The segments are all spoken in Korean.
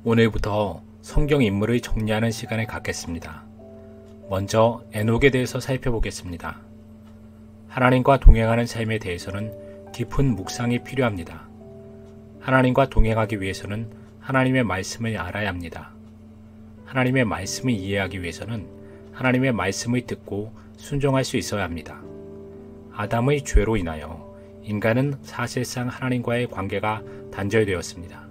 오늘부터 성경 인물을 정리하는 시간을 갖겠습니다. 먼저 에녹에 대해서 살펴보겠습니다. 하나님과 동행하는 삶에 대해서는 깊은 묵상이 필요합니다. 하나님과 동행하기 위해서는 하나님의 말씀을 알아야 합니다. 하나님의 말씀을 이해하기 위해서는 하나님의 말씀을 듣고 순종할 수 있어야 합니다. 아담의 죄로 인하여 인간은 사실상 하나님과의 관계가 단절되었습니다.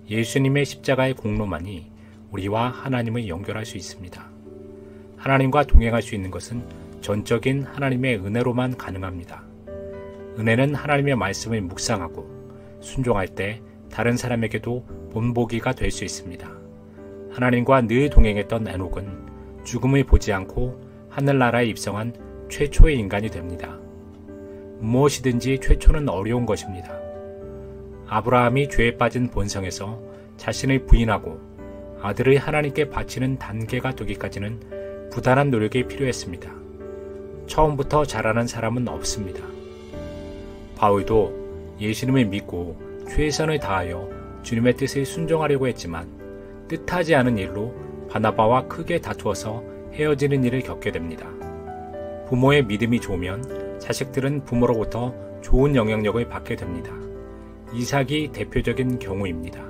예수님의 십자가의 공로만이 우리와 하나님을 연결할 수 있습니다. 하나님과 동행할 수 있는 것은 전적인 하나님의 은혜로만 가능합니다. 은혜는 하나님의 말씀을 묵상하고 순종할 때 다른 사람에게도 본보기가 될 수 있습니다. 하나님과 늘 동행했던 에녹은 죽음을 보지 않고 하늘나라에 입성한 최초의 인간이 됩니다. 무엇이든지 최초는 어려운 것입니다. 아브라함이 죄에 빠진 본성에서 자신을 부인하고 아들을 하나님께 바치는 단계가 되기까지는 부단한 노력이 필요했습니다. 처음부터 잘하는 사람은 없습니다. 바울도 예수님을 믿고 최선을 다하여 주님의 뜻을 순종하려고 했지만 뜻하지 않은 일로 바나바와 크게 다투어서 헤어지는 일을 겪게 됩니다. 부모의 믿음이 좋으면 자식들은 부모로부터 좋은 영향력을 받게 됩니다. 이삭이 대표적인 경우입니다.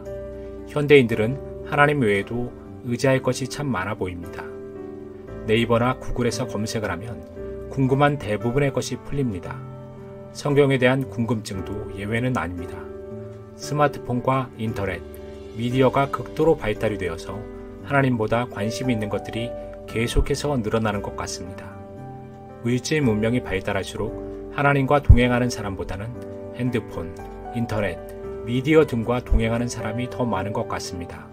현대인들은 하나님 외에도 의지할 것이 참 많아 보입니다. 네이버나 구글에서 검색을 하면 궁금한 대부분의 것이 풀립니다. 성경에 대한 궁금증도 예외는 아닙니다. 스마트폰과 인터넷, 미디어가 극도로 발달이 되어서 하나님보다 관심이 있는 것들이 계속해서 늘어나는 것 같습니다. 물질 문명이 발달할수록 하나님과 동행하는 사람보다는 핸드폰, 인터넷, 미디어 등과 동행하는 사람이 더 많은 것 같습니다.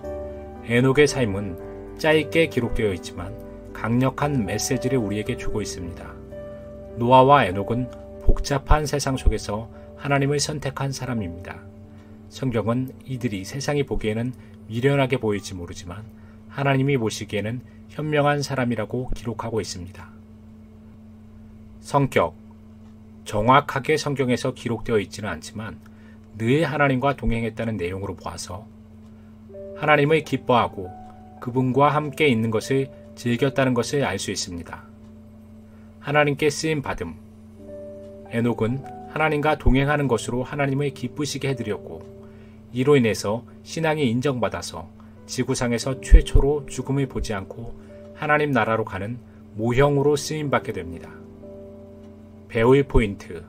에녹의 삶은 짧게 기록되어 있지만 강력한 메시지를 우리에게 주고 있습니다. 노아와 에녹은 복잡한 세상 속에서 하나님을 선택한 사람입니다. 성경은 이들이 세상이 보기에는 미련하게 보일지 모르지만 하나님이 보시기에는 현명한 사람이라고 기록하고 있습니다. 성격. 정확하게 성경에서 기록되어 있지는 않지만 늘 하나님과 동행했다는 내용으로 보아서 하나님을 기뻐하고 그분과 함께 있는 것을 즐겼다는 것을 알 수 있습니다. 하나님께 쓰임 받음. 에녹은 하나님과 동행하는 것으로 하나님을 기쁘시게 해드렸고 이로 인해서 신앙이 인정받아서 지구상에서 최초로 죽음을 보지 않고 하나님 나라로 가는 모형으로 쓰임받게 됩니다. 배울 포인트.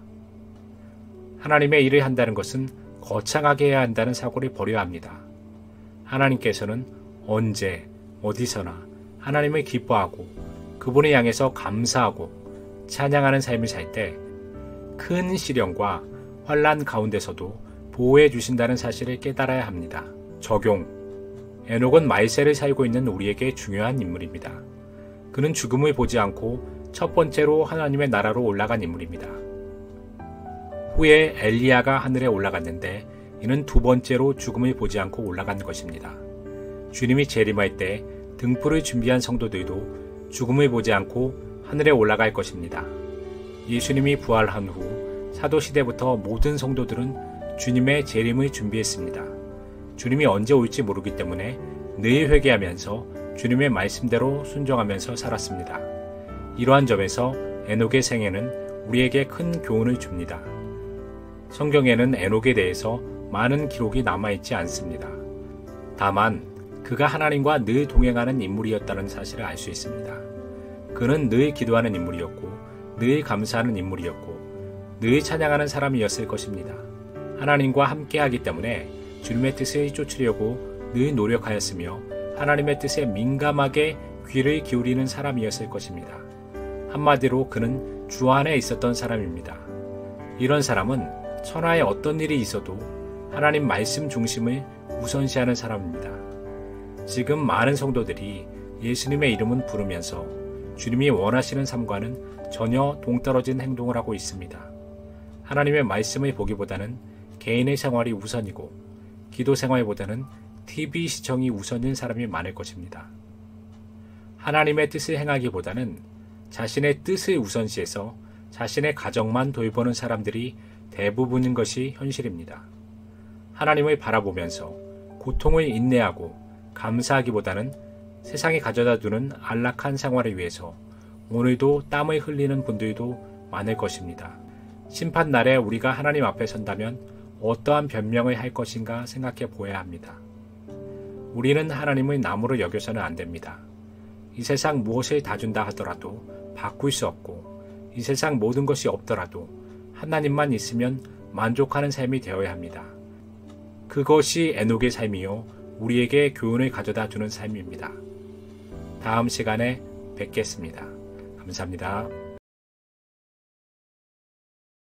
하나님의 일을 한다는 것은 거창하게 해야 한다는 사고를 버려야 합니다. 하나님께서는 언제, 어디서나 하나님을 기뻐하고 그분을 향해서 감사하고 찬양하는 삶을 살 때 큰 시련과 환난 가운데서도 보호해 주신다는 사실을 깨달아야 합니다. 적용. 에녹은 말세를 살고 있는 우리에게 중요한 인물입니다. 그는 죽음을 보지 않고 첫 번째로 하나님의 나라로 올라간 인물입니다. 후에 엘리야가 하늘에 올라갔는데 이는 두 번째로 죽음을 보지 않고 올라간 것입니다. 주님이 재림할 때 등불을 준비한 성도들도 죽음을 보지 않고 하늘에 올라갈 것입니다. 예수님이 부활한 후 사도시대부터 모든 성도들은 주님의 재림을 준비했습니다. 주님이 언제 올지 모르기 때문에 늘 회개하면서 주님의 말씀대로 순종하면서 살았습니다. 이러한 점에서 에녹의 생애는 우리에게 큰 교훈을 줍니다. 성경에는 에녹에 대해서 많은 기록이 남아있지 않습니다. 다만 그가 하나님과 늘 동행하는 인물이었다는 사실을 알 수 있습니다. 그는 늘 기도하는 인물이었고 늘 감사하는 인물이었고 늘 찬양하는 사람이었을 것입니다. 하나님과 함께하기 때문에 주님의 뜻을 쫓으려고 늘 노력하였으며 하나님의 뜻에 민감하게 귀를 기울이는 사람이었을 것입니다. 한마디로 그는 주 안에 있었던 사람입니다. 이런 사람은 천하에 어떤 일이 있어도 하나님 말씀 중심을 우선시하는 사람입니다. 지금 많은 성도들이 예수님의 이름은 부르면서 주님이 원하시는 삶과는 전혀 동떨어진 행동을 하고 있습니다. 하나님의 말씀을 보기보다는 개인의 생활이 우선이고 기도 생활보다는 TV 시청이 우선인 사람이 많을 것입니다. 하나님의 뜻을 행하기보다는 자신의 뜻을 우선시해서 자신의 가정만 돌보는 사람들이 대부분인 것이 현실입니다. 하나님을 바라보면서 고통을 인내하고 감사하기보다는 세상이 가져다 주는 안락한 생활을 위해서 오늘도 땀을 흘리는 분들도 많을 것입니다. 심판날에 우리가 하나님 앞에 선다면 어떠한 변명을 할 것인가 생각해 보아야 합니다. 우리는 하나님을 나무로 여겨서는 안 됩니다. 이 세상 무엇을 다 준다 하더라도 바꿀 수 없고 이 세상 모든 것이 없더라도 하나님만 있으면 만족하는 삶이 되어야 합니다. 그것이 에녹의 삶이요 우리에게 교훈을 가져다 주는 삶입니다. 다음 시간에 뵙겠습니다. 감사합니다.